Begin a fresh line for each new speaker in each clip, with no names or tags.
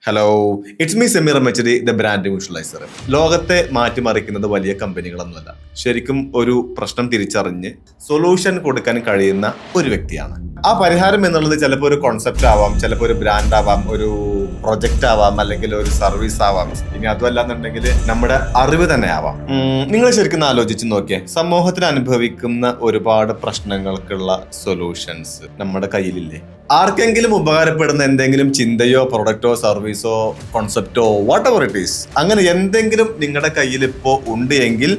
Hello, it's me Sameer Mecheri, the brand visualiser. ലോകത്തെ മാറ്റിമറിക്കുന്നത് വലിയ കമ്പനികളൊന്നുമല്ല, ശരിക്കും ഒരു പ്രശ്നം തിരിച്ചറിഞ്ഞ് സൊല്യൂഷൻ കൊടുക്കാൻ കഴിയുന്ന ഒരു വ്യക്തിയാണ്. ആ പരിഹാരം എന്നുള്ളത് ചിലപ്പോൾ ഒരു കോൺസെപ്റ്റ് ആവാം, ചിലപ്പോൾ ഒരു ബ്രാൻഡ് ആവാം, ഒരു പ്രൊജക്റ്റ് ആവാം, അല്ലെങ്കിൽ ഒരു സർവീസ് ആവാം. ഇനി അതുമല്ലാന്നുണ്ടെങ്കിൽ നമ്മുടെ അറിവ് തന്നെ ആവാം. നിങ്ങൾ ശരിക്കും ആലോചിച്ച് നോക്കിയേ, സമൂഹത്തിൽ അനുഭവിക്കുന്ന ഒരുപാട് പ്രശ്നങ്ങൾക്കുള്ള സൊല്യൂഷൻസ് നമ്മുടെ കയ്യിലില്ലേ? ആർക്കെങ്കിലും ഉപകാരപ്പെടുന്ന എന്തെങ്കിലും ചിന്തയോ പ്രൊഡക്റ്റോ സർവീസോ കോൺസെപ്റ്റോ വാട്ട് എവർ ഇറ്റ് ഈസ്, അങ്ങനെ എന്തെങ്കിലും നിങ്ങളുടെ കയ്യിൽ ഇപ്പോൾ ഉണ്ട് എങ്കിൽ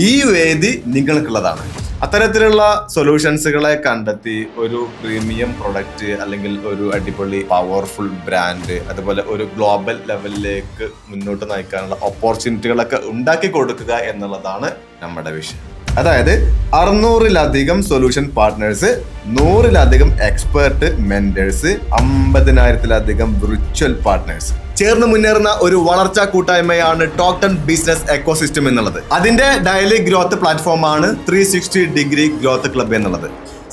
ഈ വേദി നിങ്ങൾക്കുള്ളതാണ്. അത്തരത്തിലുള്ള സൊല്യൂഷൻസുകളെ കണ്ടെത്തി ഒരു പ്രീമിയം പ്രൊഡക്റ്റ് അല്ലെങ്കിൽ ഒരു അടിപൊളി പവർഫുൾ ബ്രാൻഡ്, അതുപോലെ ഒരു ഗ്ലോബൽ ലെവലിലേക്ക് മുന്നോട്ട് നയിക്കാനുള്ള ഓപ്പർച്യൂണിറ്റികളൊക്കെ ഉണ്ടാക്കി കൊടുക്കുക എന്നുള്ളതാണ് നമ്മുടെ വിഷയം. അതായത് 600-ലധികം സൊല്യൂഷൻ പാർട്ട്നേഴ്സ്, 100-ലധികം എക്സ്പേർട്ട് മെന്റേഴ്സ്, 50,000-ലധികം വിർച്വൽ പാർട്ട്നേഴ്സ് ചേർന്ന് മുന്നേറുന്ന ഒരു വളർച്ചാ കൂട്ടായ്മയാണ് ടോക്ടൺ ബിസിനസ് എക്കോസിസ്റ്റം എന്നുള്ളത്. അതിന്റെ ഡെയിലി ഗ്രോത്ത് പ്ലാറ്റ്ഫോമാണ് 360 ഡിഗ്രി ഗ്രോത്ത് ക്ലബ് എന്നുള്ളത്.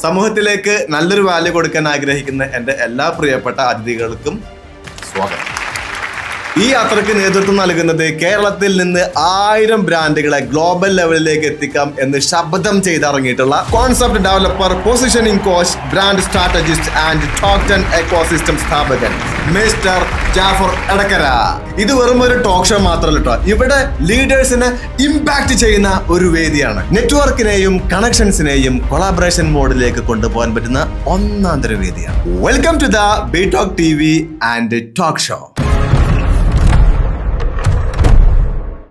സമൂഹത്തിലേക്ക് നല്ലൊരു വാല്യൂ കൊടുക്കാൻ ആഗ്രഹിക്കുന്ന എൻ്റെ എല്ലാ പ്രിയപ്പെട്ട അതിഥികൾക്കും സ്വാഗതം. ഈ യാത്രയ്ക്ക് നേതൃത്വം നൽകുന്നത് കേരളത്തിൽ നിന്ന് 1000 ബ്രാൻഡുകളെ ഗ്ലോബൽ ലെവലിലേക്ക് എത്തിക്കാം എന്ന് ശബ്ദം ചെയ്തിറങ്ങിയിട്ടുള്ള concept developer, positioning coach, brand strategist and ടോക്ടൺ എക്കോസിസ്റ്റം സ്ഥാപകൻ മിസ്റ്റർ ജാഫർ എടക്കര. ഇത് വെറും ഒരു ടോക്ക് ഷോ മാത്രമല്ല കേട്ടോ, ഇവിടെ ലീഡേഴ്സിനെ ഇമ്പാക്ട് ചെയ്യുന്ന ഒരു വേദിയാണ്. നെറ്റ്വർക്കിനെയും കണക്ഷൻസിനെയും കൊളാബറേഷൻ മോഡിലേക്ക് കൊണ്ടുപോകാൻ പറ്റുന്ന ഒന്നാന്തര വേദിയാണ്. Welcome to the B talk TV and talk show.